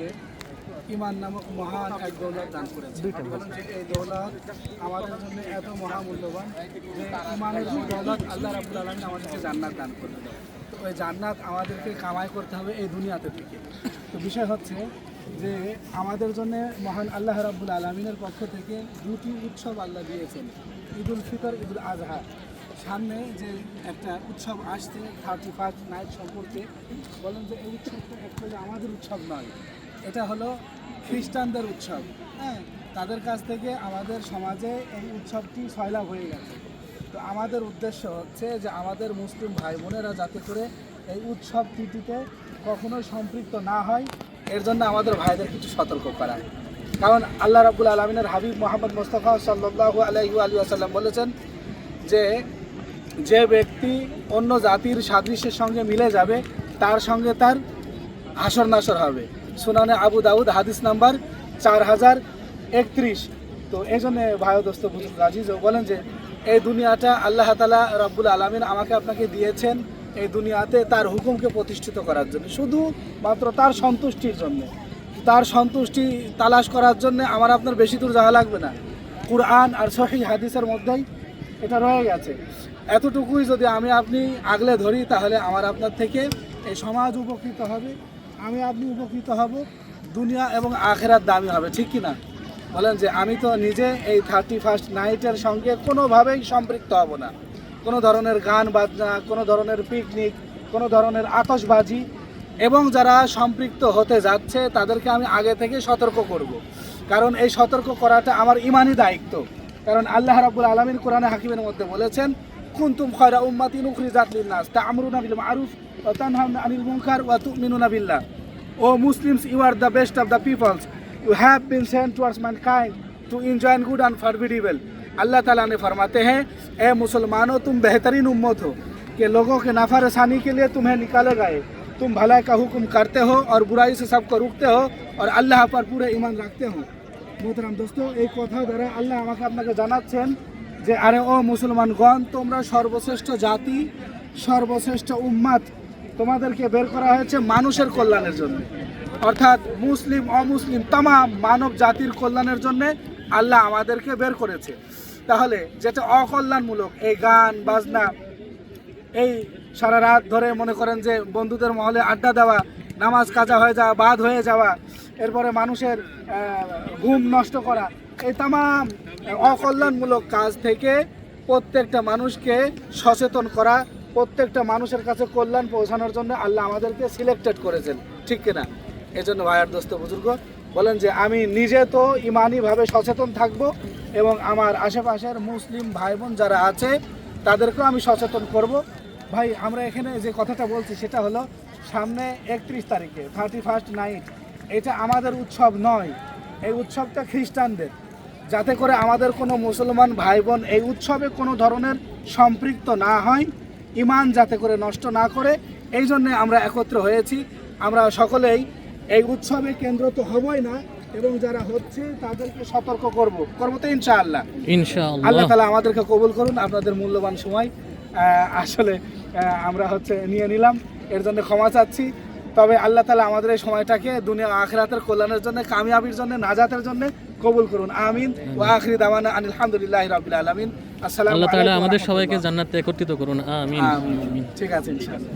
আমাদেরকে ঈমান নামক মহান এক দৌলত দান করেছে। বলেন যে এই দৌলত আমাদের জন্য এত মহামূল্যবান যে ঈমানের যে দৌলত আল্লাহ রাব্বুল আলামিন আমাদেরকে জান্নাত দান করবে। তো ওই জান্নাত আমাদেরকে কামাই করতে হবে এই দুনিয়াতে থেকে। তো বিষয় হচ্ছে যে আমাদের জন্য মহান আল্লাহ রাব্বুল আলামিনের পক্ষ থেকে দুটি উৎসব আল্লাহ দিয়েছেন, ঈদুল ফিতর, ঈদুল আজহা। সামনে যে একটা উৎসব আসছে 31st নাইট সম্পর্কে, বলেন যে এই উৎসবটা অ্যাকচুয়ালি আমাদের উৎসব নয়, এটা হলো খ্রিস্টানদের উৎসব। হ্যাঁ, তাদের কাছ থেকে আমাদের সমাজে এই উৎসবটি সয়লাভ হয়ে গেছে। তো আমাদের উদ্দেশ্য হচ্ছে যে আমাদের মুসলিম ভাই বোনেরা যাতে করে এই উৎসব তিথিতে কখনোই সম্পৃক্ত না হয়, এর জন্য আমাদের ভাইদের কিছু সতর্ক করা। কারণ আল্লাহ রাব্বুল আলামিনের হাবিব মুহাম্মদ মুস্তাফা সাল্লাল্লাহু আলাইহি ওয়া সাল্লাম বলেছেন যে যে ব্যক্তি অন্য জাতির সাদৃশ্যের সঙ্গে মিলে যাবে তার সঙ্গে তার হাসর নাসর হবে। সুনানে আবু দাউদ হাদিস নাম্বার 4031। তো এই জন্য ভাই দোস্ত বুজুর্গ আজিজ বলেন যে এই দুনিয়াটা আল্লাহ তাআলা রাব্বুল আলামিন আমাকে আপনাকে দিয়েছেন এই দুনিয়াতে তার হুকুমকে প্রতিষ্ঠিত করার জন্য, শুধু মাত্র তার সন্তুষ্টির জন্য। তার সন্তুষ্টি তালাশ করার জন্য আমার আপনার বেশি দূর যাওয়া লাগবে না, কুরআন আর সহিহ হাদিসের মধ্যেই এটা রয়ে গেছে। এতটুকুই যদি আমি আপনি আগলে ধরি তাহলে আমার আপনার থেকে এই সমাজ উপকৃত হবে, আমি আপনি উপকৃত হব, দুনিয়া এবং আখেরাত দামি হবে, ঠিক কি না? বলেন যে আমি তো নিজে এই 31st নাইটের সঙ্গে কোনোভাবেই সম্পৃক্ত হব না। কোনো ধরনের গান বাজনা, কোনো ধরনের পিকনিক, কোনো ধরনের আতশবাজি, এবং যারা সম্পৃক্ত হতে যাচ্ছে তাদেরকে আমি আগে থেকে সতর্ক করব। কারণ এই সতর্ক করাটা আমার ইমানি দায়িত্ব। কারণ আল্লাহ রাব্বুল আলামিন কোরআনে হাকিমের মধ্যে বলেছেন, কুনতুম খায়রা উম্মাতিন উখরিজাত লিন-নাস তা'মুরুনা বিল মা'রুফ ওয়া তানহাউনা আনিল মুনকার ওয়া তু'মিনুনা বিল্লাহ। O Muslims, you are the best of the peoples, you have been sent towards mankind to enjoy good and forbid evil. Allah ताला ने फरमाते हैं, ए मुसलमानों तुम बेहतरीन उम्मत हो कि लोगों के नफ़ा रसानी के लिए तुम्हें निकाले गए, तुम भलाई का हुक्म करते हो और बुराई से सबको रोकते हो और अल्लाह पर पूरे ईमान रखते हो। मोहतरम दोस्तों, এই কথা দ্বারা আল্লাহ আমাকে আপনাকে জানাচ্ছেন যে আরে ও মুসলমানগণ, তোমরা সর্বশ্রেষ্ঠ জাতি, সর্বশ্রেষ্ঠ উম্মাত, তোমাদেরকে বের করা হয়েছে মানুষের কল্যাণের জন্য, অর্থাৎ মুসলিম অমুসলিম তাম মানব জাতির কল্যাণের জন্য আল্লাহ আমাদেরকে বের করেছে। তাহলে যেটা অকল্যাণমূলক, এই গান বাজনা, এই সারা রাত ধরে মনে করেন যে বন্ধুদের মহলে আড্ডা দেওয়া, নামাজ কাজা হয়ে যাওয়া, বাদ হয়ে যাওয়া, এরপরে মানুষের ঘুম নষ্ট করা, এই তাম অকল্যাণমূলক কাজ থেকে প্রত্যেকটা মানুষকে সচেতন করা, প্রত্যেকটা মানুষের কাছে কল্যাণ পৌঁছানোর জন্য আল্লাহ আমাদেরকে সিলেক্টেড করেছেন, ঠিক কিনা? এই জন্য ভাইয়ার দোস্ত বুজুর্গ বলেন যে আমি নিজে তো ইমানিভাবে সচেতন থাকব এবং আমার আশেপাশের মুসলিম ভাই বোন যারা আছে তাদেরকেও আমি সচেতন করব। ভাই আমরা এখানে যে কথাটা বলছি সেটা হলো সামনে 31 তারিখে 31st নাইট, এটা আমাদের উৎসব নয়, এই উৎসবটা খ্রিস্টানদের। যাতে করে আমাদের কোনো মুসলমান ভাই বোন এই উৎসবে কোনো ধরনের সম্পৃক্ত না হয়, ইমান যাতে করে নষ্ট না করে, এই জন্যে আমরা একত্র হয়েছি। আমরা সকলেই এই উৎসবে কেন্দ্র তো হবই না, এবং যারা হচ্ছে তাদেরকে সতর্ক করব তো ইনশাআল্লাহ। আল্লাহ তাআলা আমাদেরকে কবুল করুন। আপনাদের মূল্যবান সময় আসলে আমরা নিয়ে নিলাম, এর জন্য ক্ষমা চাচ্ছি। তবে আল্লাহ তাআলা আমাদের এই সময়টাকে দুনিয়া আখিরাতের কল্যাণের জন্য, কামিয়াবির জন্য, নাজাতের জন্য কবুল করুন। আমিন। ওয়া আখিরি দাওয়ানা আলহামদুলিল্লাহি রাব্বিল আলামিন। আসসালামু আলাইকুম। আল্লাহ তাআলা আমাদের সবাইকে জান্নাতে একত্রিত করুন। আমিন। ঠিক আছে ইনশাআল্লাহ।